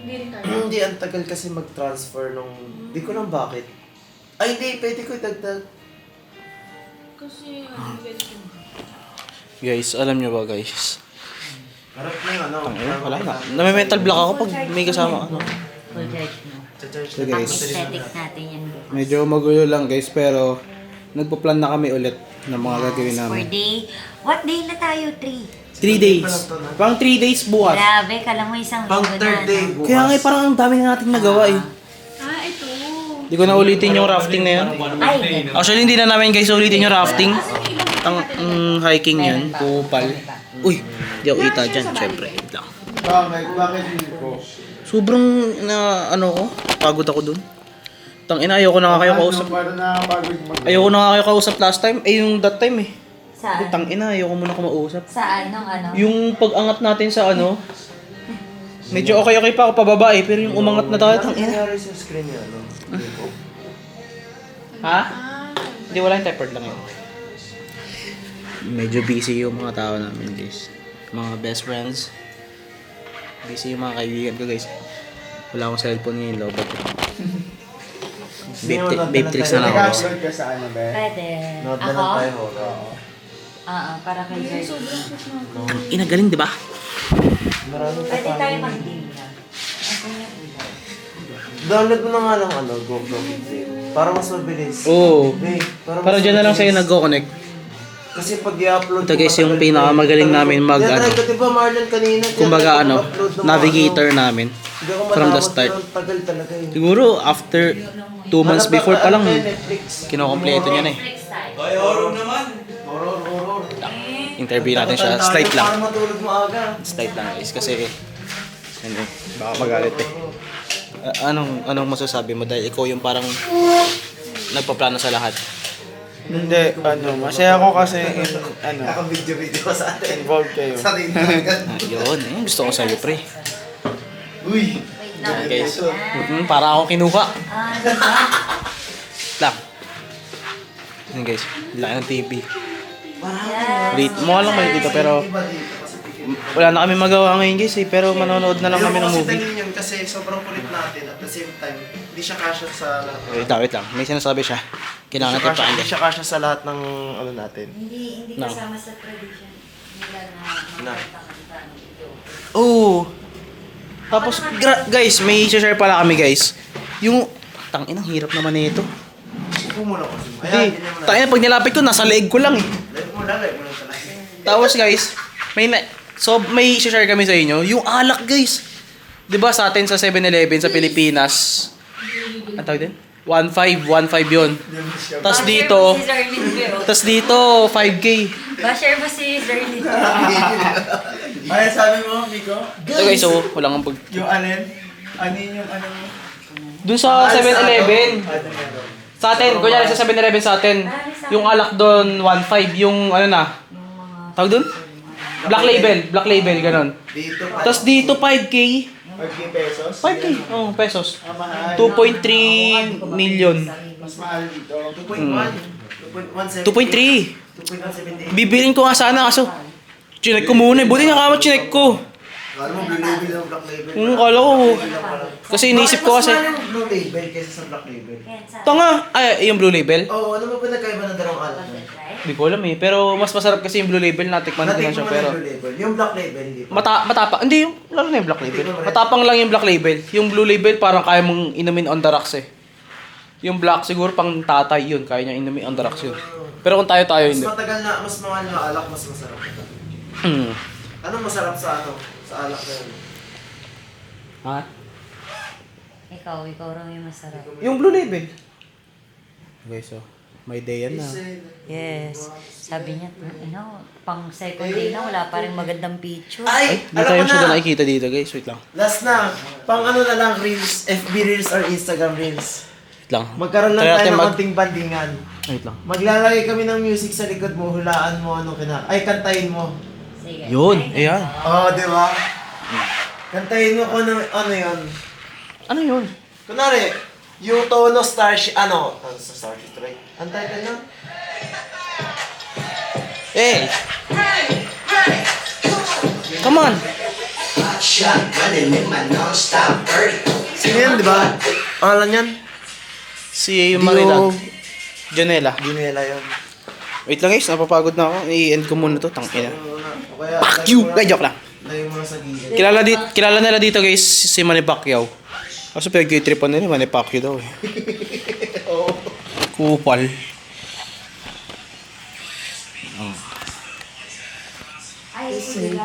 Hindi rin tayo. Hindi, ang tagal kasi mag-transfer nung... Di ko lang bakit. Ay, hindi. Pwede ko idagdag. Kasi, Guys, alam nyo ba guys? Harap na yung ano. Wala na. Nami-mental block ako pag may kasama ano. Full charge mo. So guys, Pang-aesthetics natin yan bukas. medyo magulo lang guys pero nagpo-plan na kami ulit ng mga gagawin For namin. day. What day na tayo? 3. 3 days. Pang 3 days bukas. Grabe, kala mo isang Pang linggo third na. day no? bukas. Kaya nga parang ang dami na natin nagawa eh. ito. Hindi ko na ulitin yung rafting na yun. Ay, Actually, hindi na namin guys ulitin yung rafting. Ang hiking yan, kupal. Uy, di ako kita dyan, syempre. Wait lang. Bakit hindi ko? Sobrang na ano ko, pagod ako dun. Tangina, ayoko na nga kayo kausap. Ayoko na nga kayo kausap last time. Yung that time eh. saan? Tangina, ayoko muna kumausap. Saan? Nung ano? Yung pag-angat natin sa ano, medyo okay pa ako pababa eh, pero yung umangat na tayo, Ano tangina. nangyari sa screen niya? Ano? Ha? Hindi, wala yung tempered lang yun. Medyo busy yung mga tao namin guys. Mga best friends. Busy yung mga kaibigan ko guys. Wala akong cellphone ngayon, low bat. Babe tricks na lang ako guys. ka sa ano, be? Pwede. Note na Ako? lang tayo, ho. Oo, para kay Jerry. Sobrang cute na. Inagaling, di ba? Marami pa Pwede pa. tayo mag-dinner. Ako yung ulan. Download mo na nga lang ano, GoPro. Para mas mabilis. Oo. Be, Para dyan na lang sa'yo nag-connect. Kasi pag i-upload Ito guys, yung pinakamagaling namin mag ano. Di ba Marlon kanina? Kumbaga ano, navigator namin. From the start. Tagal talaga eh. Siguro after 2 months before pa lang, Netflix. kinokompleto niya na eh. Next time. Ay, horror naman. Horror. Interview natin siya. Slight lang. Para matulog mo aga. Slight lang guys kasi ano, baka magalit eh. Anong masasabi mo dahil ikaw yung parang nagpaplano sa lahat? Hindi, masaya ako kasi Naka-video sa atin. involved kayo. Sa atin talaga. Yun, gusto ko sa'yo pre. Uy. Wait Yan lang. guys. Para ako kinuha. Ah, diba? Lang. Yan guys, laki ng TV. Yes. Late mo lang mali dito pero wala na kami magawa ngayon guys eh. Pero manonood na lang kami ng movie. Kasi yun kasi sobrang kulit natin at the same time, hindi siya kasya sa lahat. Wait lang. May sinasabi siya. Kailangan natin Hindi pakinggan. siya kasya sa lahat ng ano natin. Hindi No. kasama sa tradition nila na No. magkakanta ng video. Oo. Tapos, guys, may share pala kami guys. Yung, tangin, ang hirap naman nito. Upo muna kasi. Hindi, tangin, pag nilapit ko, nasa leeg ko lang eh. Live mo lang talaga. Tapos guys, may share kami sa inyo. Yung alak guys. 'Di ba sa atin sa 7-Eleven sa Pilipinas? Ano tawag din? 1.5 'yun. Tapos dito, Si Zerlin Vero. tapos dito 5K. Ba-share mo si Zerlin Ay, sabi mo, Miko? So guys, so wala kang pag Yung alin? Ano yun yung ano mo? dun sa 7-Eleven. Sa atin, kunyari sa 7-Eleven sa atin, yung alak doon 1.5, yung ano na, tawag doon? Black label, ganun. Dito pa. Tapos dito 5K, 50 pesos? 5K, oh, pesos. Ah, mahal. 2.3 million. Mas mahal dito. 2.1. 2.3. 2.178. Bibilin ko nga sana kaso chinek ko muna. Buti nga kama chinek ko. Alam mo, blue label yung black label. Kala ko. Kasi inisip ko kasi. Bakit mas mahal yung blue label kaysa sa black label? Tanga. Ay, yung blue label? Oo, ano ba pinagkaiba ng dalawang alak? Hindi ko alam eh. Pero mas masarap kasi yung blue label. Natikman ko na Natikman siya. mo Pero yung blue label. Yung black label, hindi pa. matapang. Hindi yung, lalo na yung black label. Matapang lang yung black label. Yung blue label parang kaya mong inumin on the rocks eh. Yung black siguro pang tatay yun. Kaya niya inumin on the rocks yun. Pero kung tayo Mas hindi. matagal na, mas mahal na alak, mas masarap. Ano masarap sa ano? Sa alak na yun? Ha? Ikaw raw yung masarap. Yung blue label. Okay, so may day yan na. Yes. Sabi niya, pang second day na, wala pa rin magandang picture. Ay, Ay, hindi tayo siya nakikita dito guys. Wait lang. Last na. Pang ano na lang, Reels, FB Reels or Instagram Reels. Wait lang. Magkaroon lang Try tayo natin ng konting bandingan. Wait lang. Maglalagay kami ng music sa likod mo, hulaan mo anong ay, kantahin mo. Sige. Yun, Ay, ayan. Oo, di ba? Kantahin mo kung ano yun. Ano yun? Kunwari, yung tono Starship, sa Starship right? Ang title nun? Hey! Come on! Sino yan, di ba? Pangalan yan? Si Dio- Marilag. Janela. Ginela yun. Wait lang guys, napapagod na ako. I-end ko muna to, tangina. O kaya, Fuck you! Ay, joke lang. lagay mo na sa gilid. Kilala nila dito guys, si Manny Pacquiao. Kaso pinag-tripan nila, Manny Pacquiao daw eh. Kupal.